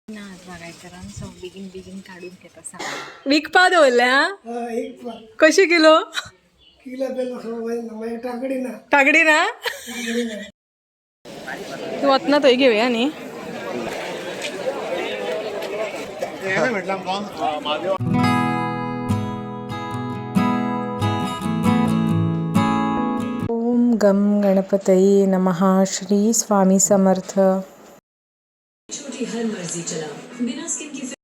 बिगीन काढून घेता सांग विकपा दवरल्या कशी किलो तागडी ना तू वतना थंय घेवया न्ही ओम गम गणपतये नमः श्री स्वामी समर्थ छोटी हर मर्जी चला बिना स्किन की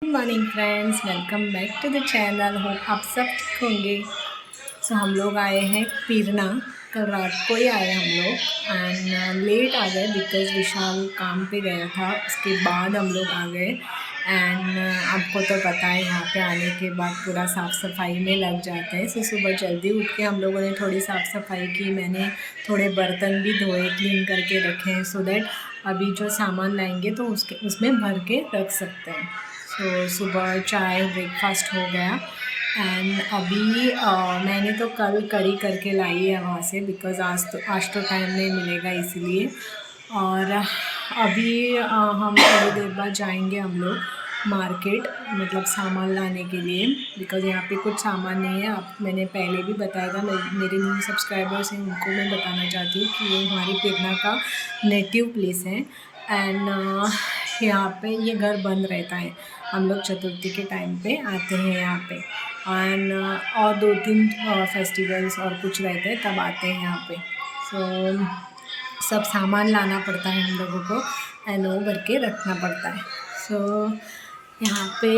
morning friends, welcome back to the channel. Hope आप सब ठीक होंगे। सो हम लोग आए हैं पीरना। कल रात को ही आए हम लोग एंड लेट आ गए बिकॉज विशाल काम पे गया था। उसके बाद हम लोग आ गए एंड आपको तो पता है यहाँ पे आने के बाद पूरा साफ़ सफाई में लग जाते हैं। सो सुबह जल्दी उठ के हम लोगों ने थोड़ी साफ़ सफाई की। मैंने थोड़े बर्तन भी धोए, क्लीन करके रखे हैं सो दैट अभी जो सामान लाएंगे तो उसमें भर के रख सकते हैं। तो सुबह चाय ब्रेकफास्ट हो गया एंड अभी मैंने तो कल करी करके लाई है वहाँ से बिकॉज़ आज तो टाइम नहीं मिलेगा इसलिए। और अभी हम थोड़ी देर बाद जाएंगे हम लोग मार्केट, मतलब सामान लाने के लिए बिकॉज़ यहाँ पे कुछ सामान नहीं है। आप मैंने पहले भी बताया था, मेरे न्यू सब्सक्राइबर्स हैं उनको मैं बताना चाहती हूँ कि ये हमारी पीरना का नेटिव प्लेस है एंड यहाँ पे ये घर बंद रहता है। हम लोग चतुर्थी के टाइम पे आते हैं यहाँ पे एंड और 2-3 फेस्टिवल्स और कुछ रहते हैं तब आते हैं यहाँ पे। सो सब सामान लाना पड़ता है हम लोगों को एंड वो भर के रखना पड़ता है। सो यहाँ पे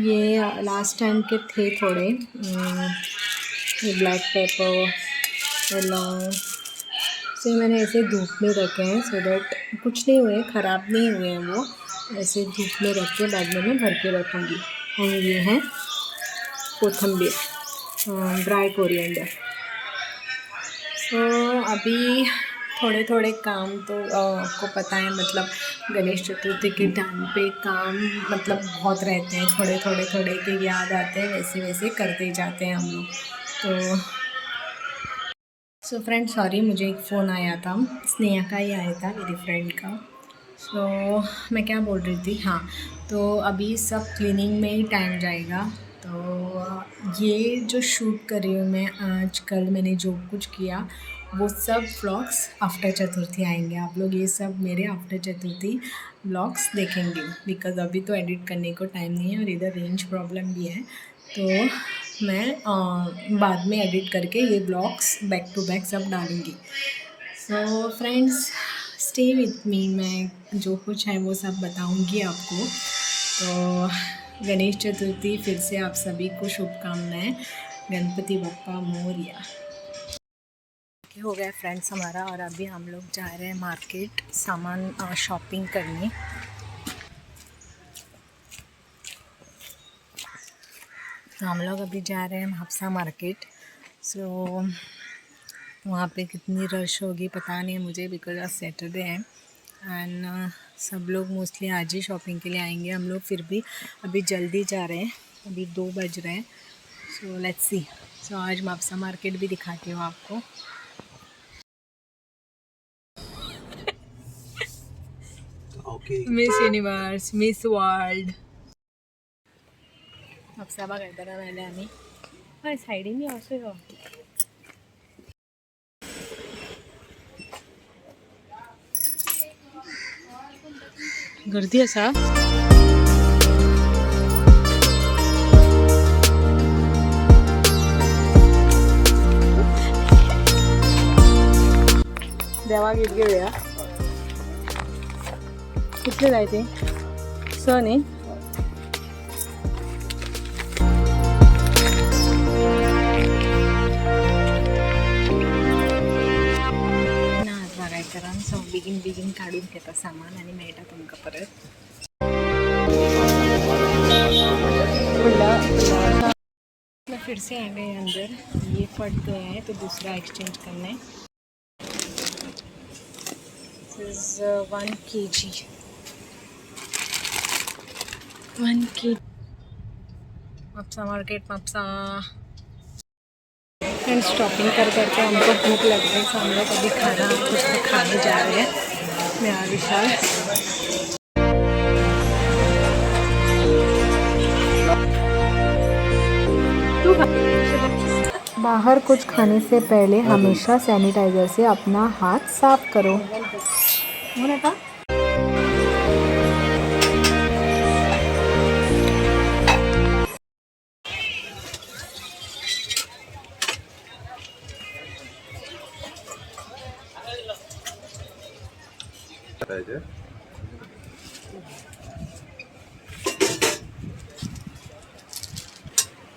ये लास्ट टाइम के थे थोड़े ये ब्लैक पेपर लौंग से मैंने ऐसे धूप में रखे हैं सो दैट कुछ नहीं हुए, ख़राब नहीं हुए हैं वो। ऐसे धूप में रख के बाद में मैं भर के रखूँगी। और ये है कोथंबीर, ड्राई कोरिएंडर। सो अभी थोड़े थोड़े काम तो आपको पता है, मतलब गणेश चतुर्थी के टाइम पे काम मतलब बहुत रहते हैं। थोड़े के याद आते हैं, वैसे वैसे करते जाते हैं हम लोग। तो फ्रेंड सॉरी, मुझे एक फ़ोन आया था, स्नेहा का ही आया था, मेरी फ्रेंड का। मैं क्या बोल रही थी, हाँ, तो अभी सब क्लीनिंग में ही टाइम जाएगा। तो ये जो शूट कर रही हूँ मैं आज कल मैंने जो कुछ किया वो सब व्लॉग्स आफ्टर चतुर्थी आएंगे। आप लोग ये सब मेरे आफ्टर चतुर्थी व्लॉग्स देखेंगे बिकॉज़ अभी तो एडिट करने को टाइम नहीं है और इधर रेंज प्रॉब्लम भी है। तो मैं बाद में एडिट करके ये ब्लॉग्स बैक टू बैक सब डालूँगी। So friends stay with me, मैं जो कुछ है वो सब बताऊंगी आपको। तो गणेश चतुर्थी फिर से आप सभी को शुभकामनाएं। गणपति बप्पा मोरया। हो गया फ्रेंड्स हमारा और अभी हम लोग जा रहे हैं मार्केट सामान शॉपिंग करने। तो हम लोग अभी जा रहे हैं हापसा मार्केट। सो वहाँ पे कितनी रश होगी पता नहीं है मुझे बिकॉज आज सैटरडे है एंड सब लोग मोस्टली आज ही शॉपिंग के लिए आएंगे। हम लोग फिर भी अभी जल्दी जा रहे हैं, अभी 2 बज रहे हैं। So let's see. सो आज हापसा मार्केट भी दिखाती हूँ आपको। मिस यूनिवर्स, मिस वर्ल्ड हापसा बघायला राहिले आम्ही। हय सायडीने असं गर्दी असा। देवा गीत घेऊया। कुठले जायचे सण आहे। सो बिगीन काढून घेता सामान आणि मेळटा तुमकां परत। फिर से आ गए अंदर, ये फट गया है तो दूसरा एक्सचेंज करना है। This is 1 kg 1 kg Mapusa market Mapusa. Friends shopping कर करके हमको भूख लग गई, तो हम लोग अभी खाना कुछ तो खाने जा रहे हैं। मैं और विशाल बाहर कुछ खाने से पहले हमेशा सैनिटाइज़र से अपना हाथ साफ करो।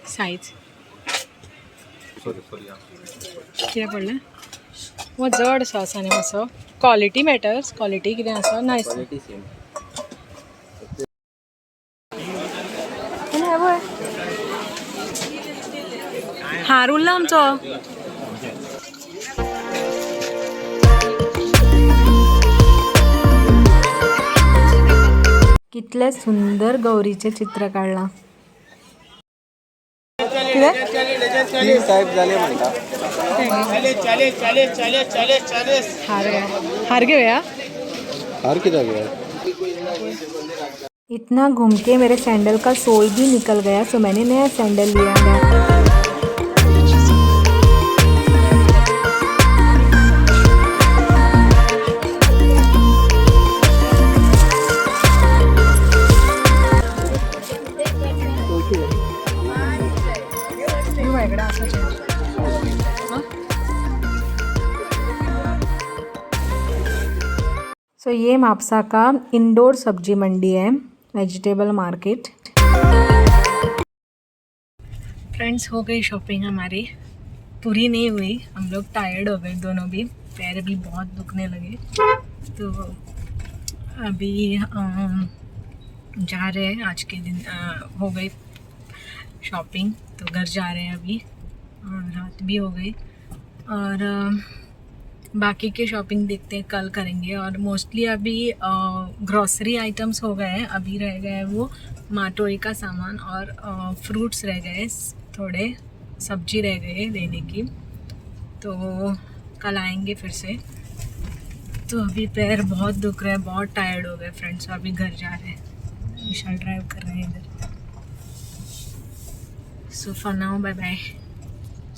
साईज कितें पडलें वो जड सो आसा न्ही मातसो, क्वॉलिटी मॅटर्स, क्वॉलिटी कितें आसा नायस हार उरला आमचो। कितले सुंदर गौरीचे चित्र काढला। हार घेऊया। हार किधर गया? इतना घूम के मेरे सैंडल का सोल भी निकल गया, सो मैंने नया सैंडल लिया है। सो ये मापसा का इंडोर सब्जी मंडी है, वेजिटेबल मार्केट। फ्रेंड्स हो गई शॉपिंग हमारी, पूरी नहीं हुई, हम लोग टायर्ड हो गए दोनों भी, पैर भी बहुत दुखने लगे। तो अभी जा रहे हैं, आज के दिन हो गई शॉपिंग, तो घर जा रहे हैं अभी, और रात भी हो गई। और बाकी के शॉपिंग देखते हैं कल करेंगे। और मोस्टली अभी ग्रॉसरी आइटम्स हो गए हैं, अभी रह गए वो माटोई का सामान और फ्रूट्स रह गए, थोड़े सब्जी रह गए लेने की, तो कल आएंगे फिर से। तो अभी पैर बहुत दुख रहे हैं, बहुत टायर्ड हो गए फ्रेंड्स, तो अभी घर जा रहे हैं, विशाल ड्राइव कर रहे हैं इधर। So for now bye bye.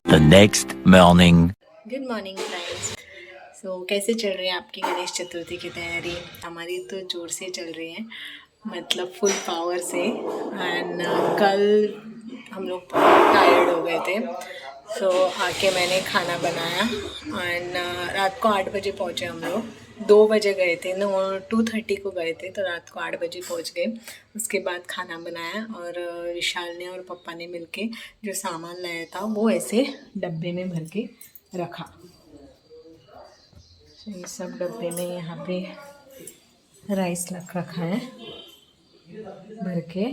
The next morning. Good morning friends. So कैसे चल रही है आपकी गणेश चतुर्थी की तैयारी? हमारी तो ज़ोर से चल रही है, मतलब फुल पावर से। एंड कल हम लोग बहुत टायर्ड हो गए थे, सो आके मैंने खाना बनाया। एंड रात को 8 बजे पहुँचे हम लोग, 2 बजे गए थे, 2:30 को गए थे, तो रात को 8 बजे पहुँच गए। उसके बाद खाना बनाया और विशाल ने और पापा ने मिलके जो सामान लाया था वो ऐसे डब्बे में भर के रखा। तो ये सब डब्बे में यहाँ पे राइस रख रखा है भर के।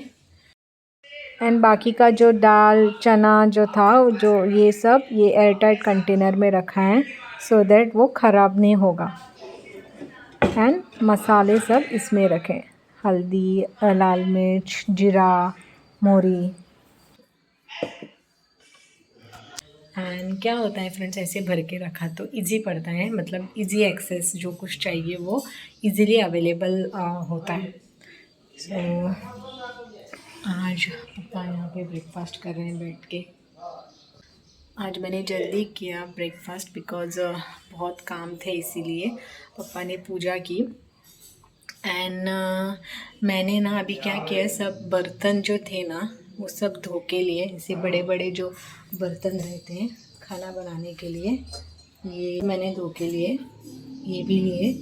एंड बाकी का जो दाल चना जो था, जो ये सब ये एयरटाइट कंटेनर में रखा है, सो दैट वो ख़राब नहीं होगा। एंड मसाले सब इसमें रखें, हल्दी, लाल मिर्च, जीरा, मोहरी। एंड क्या होता है फ्रेंड्स, ऐसे भर के रखा तो इजी पड़ता है, मतलब इजी एक्सेस, जो कुछ चाहिए वो इजीली अवेलेबल होता है। सो आज पापा यहाँ पे ब्रेकफास्ट कर रहे हैं बैठ के। आज मैंने जल्दी किया ब्रेकफास्ट बिकॉज़ बहुत काम थे, इसीलिए पापा ने पूजा की। एंड मैंने ना अभी क्या किया, सब बर्तन जो थे ना वो सब धो के लिए, ऐसे बड़े बड़े जो बर्तन रहते हैं खाना बनाने के लिए, ये मैंने धो के लिए, ये भी लिए।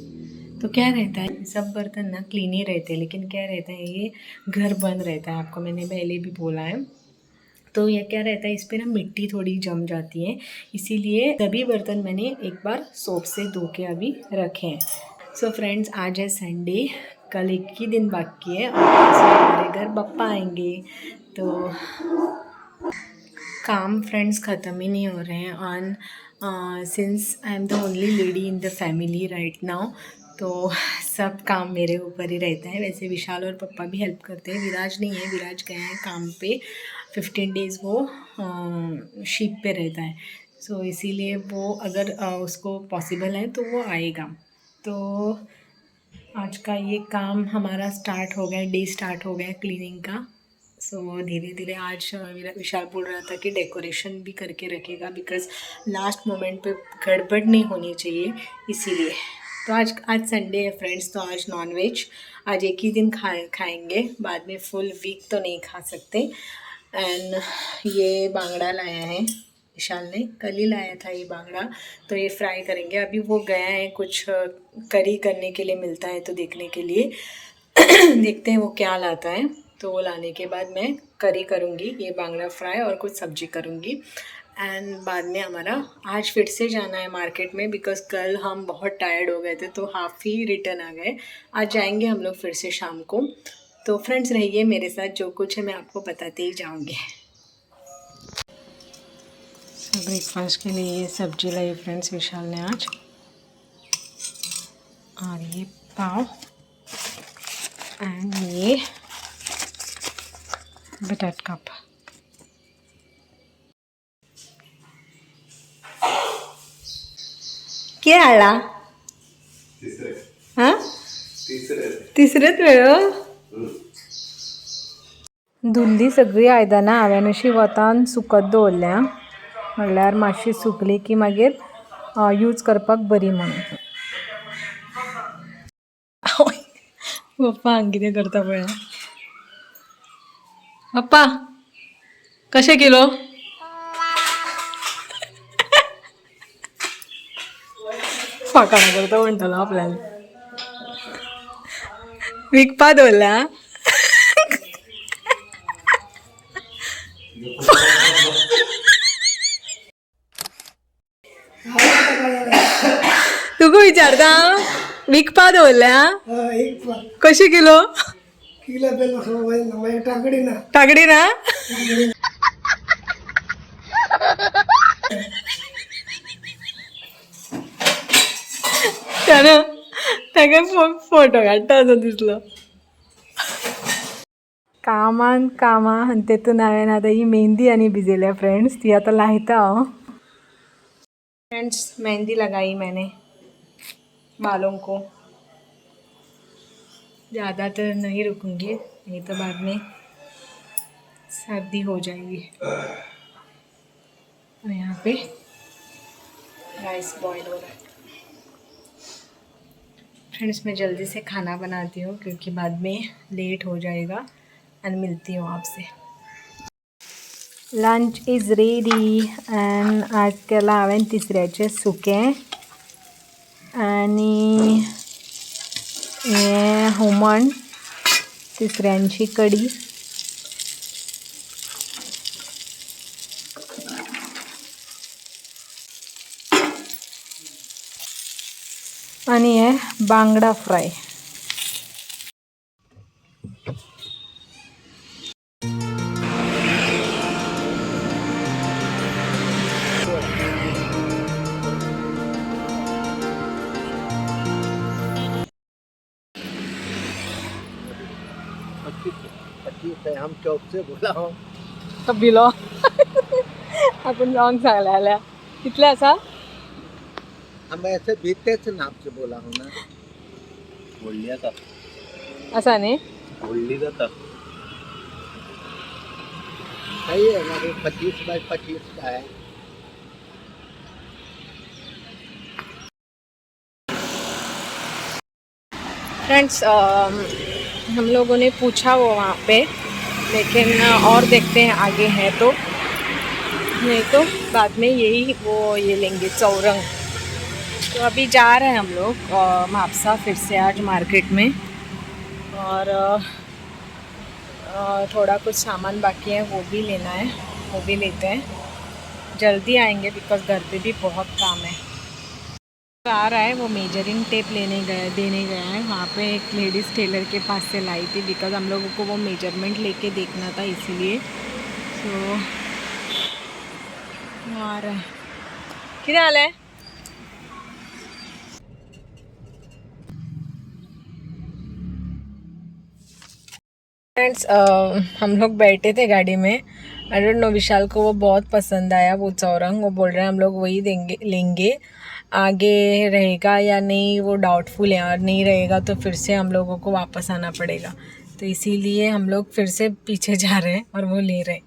तो क्या रहता है, सब बर्तन ना क्लीन ही रहते हैं, लेकिन क्या रहता है ये घर बंद रहता है, आपको मैंने पहले भी बोला है। तो ये क्या रहता है, इस पर ना मिट्टी थोड़ी जम जाती है, इसीलिए सभी बर्तन मैंने एक बार सोप से धो के अभी रखे हैं। सो फ्रेंड्स, आज है संडे, कल एक ही दिन बाकी है और हमारे घर पप्पा आएंगे। तो काम फ्रेंड्स ख़त्म ही नहीं हो रहे हैं on since I am the only lady in the family right now, तो सब काम मेरे ऊपर ही रहता है। वैसे विशाल और पापा भी हेल्प करते हैं, विराज नहीं है, विराज गए हैं काम पे, 15 डेज़ वो शिप पे रहता है। सो इसीलिए वो अगर उसको पॉसिबल है तो वो आएगा। तो आज का ये काम हमारा स्टार्ट हो गया, डे स्टार्ट हो गया क्लीनिंग का। सो धीरे धीरे आज विशाल बोल रहा था कि डेकोरेशन भी करके रखेगा बिकॉज़ लास्ट मोमेंट पे गड़बड़ नहीं होनी चाहिए इसीलिए। तो आज संडे है फ्रेंड्स, तो आज नॉनवेज आज एक ही दिन खाएंगे, बाद में फुल वीक तो नहीं खा सकते। एंड ये बांगड़ा लाया है विशाल ने, कल ही लाया था ये बांगड़ा, तो ये फ्राई करेंगे। अभी वो गया है कुछ करी करने के लिए, मिलता है तो देखने के लिए देखते हैं वो क्या लाता है। तो वो लाने के बाद मैं करी करूँगी, ये बांगड़ा फ्राई और कुछ सब्जी करूँगी। एंड बाद में हमारा आज फिर से जाना है मार्केट में बिकॉज़ कल हम बहुत टायर्ड हो गए थे तो हाफ़ ही रिटर्न आ गए। आज जाएंगे हम लोग फिर से शाम को। तो फ्रेंड्स रहिए मेरे साथ, जो कुछ है मैं आपको बताते ही जाऊँगी। ब्रेकफास्ट के लिए ये सब्जी लाई फ्रेंड्स विशाल ने आज, और ये पाव एंड ये बटाट कप। क्या आला हाँ तिसरेच वेळ धुल्ली सगळी आयदनां हांवें अशी वतान सुकत दवरल्या, म्हणल्यार मातशी सुकली की मागीर यूज करपाक बरी म्हणून. पप्पा हांगा कितें करता पळय. पप्पा कशें किलो? फाकाणा करता म्हणटलो आपल्याला, विकपा दवरल्या. तुका विचारता विकपा दवरल्या कशी किलो? टाकडी ना त्यानं ताका फोटो काडटा असो दिसलो. कामां आनी तेतून हांवें आतां ही मेहंदी आनी भिजयल्या फ्रेंड्स, ती आतां लायता हांव. फ्रेंड्स मेहंदी लगाई मैंने बालों को, ज़्यादा तो नहीं रुकूंगी नहीं तो बाद में सर्दी हो जाएगी. और यहाँ पे राइस बॉईल हो रहा है. फ्रेंड्स मैं जल्दी से खाना बनाती हूँ क्योंकि बाद में लेट हो जाएगा. एंड मिलती हूँ आपसे. लंच इज रेडी एंड आज केला हांवें तिसऱ्याचें सुकें आनी हें हुमण, तिसऱ्यांची कडी आनी हें बांगडा फ्राय. हम चौक से बोला हूँ तो बिलो आपण रॉंग सांगल्या कितले आसा? हम ऐसे बीतेच नाम से बोला हूँ ना. बोलली आता आसा न्ही? बोलली जाता सही है ना. 25 बाय 25 का है. फ्रेंड्स हम लोगों ने पूछा वो वहाँ पे, लेकिन और देखते हैं आगे है तो, नहीं तो बाद में यही वो ये लेंगे चौरंग. तो अभी जा रहे हैं हम लोग मापसा फिर से आज मार्केट में, और थोड़ा कुछ सामान बाकी है वो भी लेना है, वो भी लेते हैं. जल्दी आएंगे बिकॉज़ घर पे भी बहुत काम है. आ रहा है वो मेजरिंग टेप देने गया है वहाँ पे. एक लेडीज़ टेलर के पास से लाई थी बिकॉज़ हम लोगों को वो मेजरमेंट लेके देखना था इसीलिए. सो आ रहा है किती आलंय फ्रेंड्स। हम लोग बैठे थे गाड़ी में। आई डोंट नो, विशाल को वो बहुत पसंद आया वो चौरंग। वो बोल रहे हैं हम लोग वही लेंगे। आगे रहेगा या नहीं वो डाउटफुल है, और नहीं रहेगा तो फिर से हम लोगों को वापस आना पड़ेगा। तो इसीलिए हम लोग फिर से पीछे जा रहे हैं और वो ले रहे हैं।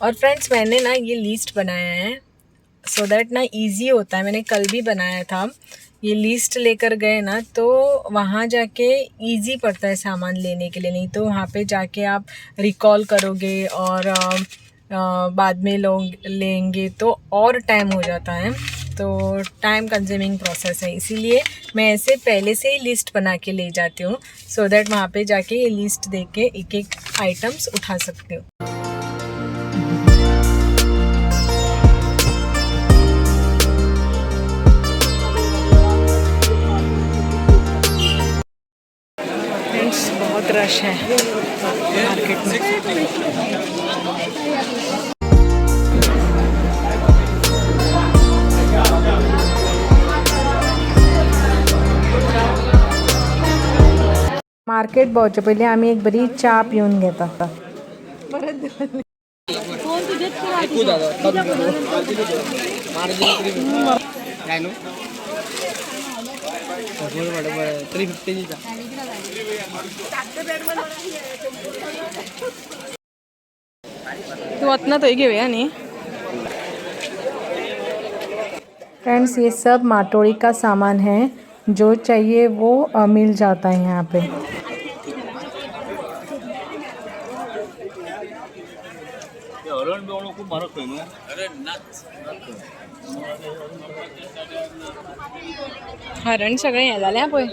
और फ्रेंड्स मैंने ना ये लिस्ट बनाया है सो दैट ना इजी होता है। मैंने कल भी बनाया था। ये लिस्ट लेकर गए ना तो वहाँ जाके इजी पड़ता है सामान लेने के लिए। नहीं तो वहाँ पे जाके आप रिकॉल करोगे और बाद में लोग लेंगे तो और टाइम हो जाता है। तो टाइम कंज्यूमिंग प्रोसेस है, इसीलिए मैं ऐसे पहले से ही लिस्ट बना के ले जाती हूँ सो दैट वहाँ पे जाके ये लिस्ट देख के एक एक आइटम्स उठा सकती हूँ। बहुत रश है मार्केट में। मार्केट पावचे पयलीं आमी एक बरी चा पिवन घेता। तू अतना तो घेऊया नी फ्रेंड्स। ये सब माटोड़ी का सामान है, जो चाहिए वो मिल जाता है यहाँ पे। हरण सगळे हे जाले हा पळय।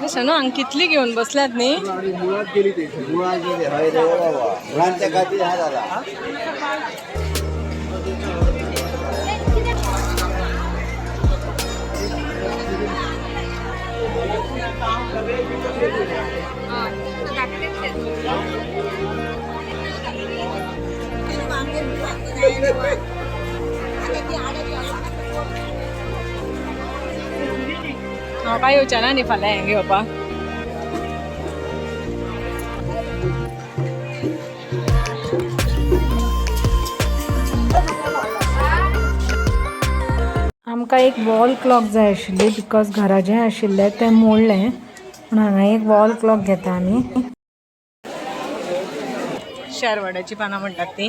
सनू हांग कितली घेऊन बसल्यात न्ही। मुळात गेली ते मुळात गेली हाय रे बाबा मुळांच्या खाती हा झाला। हाँ भाई वो चना नहीं फला आएंगे पापा। आमकां एक वॉल क्लॉक जाय आशिल्ली बिकॉज घराचें आशिल्लें तें मोडलें, पूण हांगा एक वॉल क्लॉक घेता आमी। शेरवड्याची पानां म्हणटात ती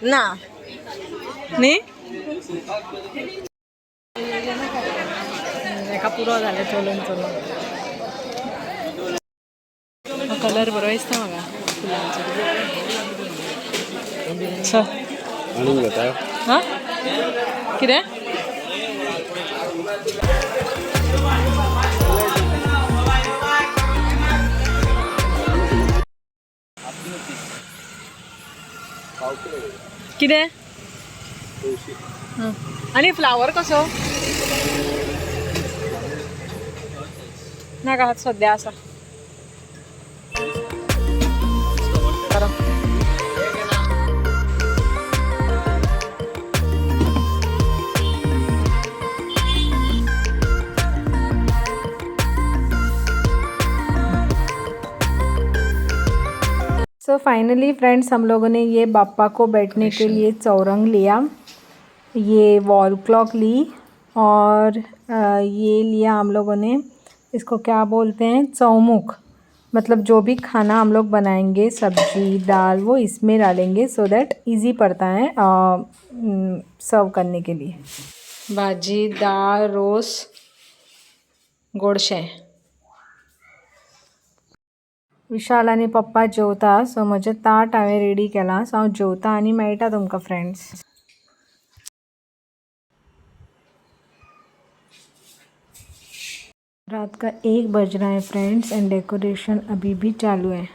ना न्ही। एका पुरो जालें चलून चलून। कलर बरो दिसता म्हाका फुलांचो। आणून घेता हां कितें कितें आनी फ्लावर कसो नाका सद्या आसा। सो फाइनली फ्रेंड्स हम लोगों ने ये बाप्पा को बैठने के लिए चौरंग लिया, ये वॉल क्लॉक ली और ये लिया हम लोगों ने, इसको क्या बोलते हैं, चौमुख। मतलब जो भी खाना हम लोग बनाएंगे सब्जी दाल वो इसमें डालेंगे सो दैट इजी पड़ता है सर्व करने के लिए। भाजी दाल रोस गोडशें। विशाल आनी पप्पा जेवता सो म्हजें ताट हांवें रेडी केलां सो हांव जेवता आनी मेळटा तुमकां फ्रेंड्स। रात का 1 बज रहा है फ्रेंड्स एंड डेकोरेशन अभी भी चालू है।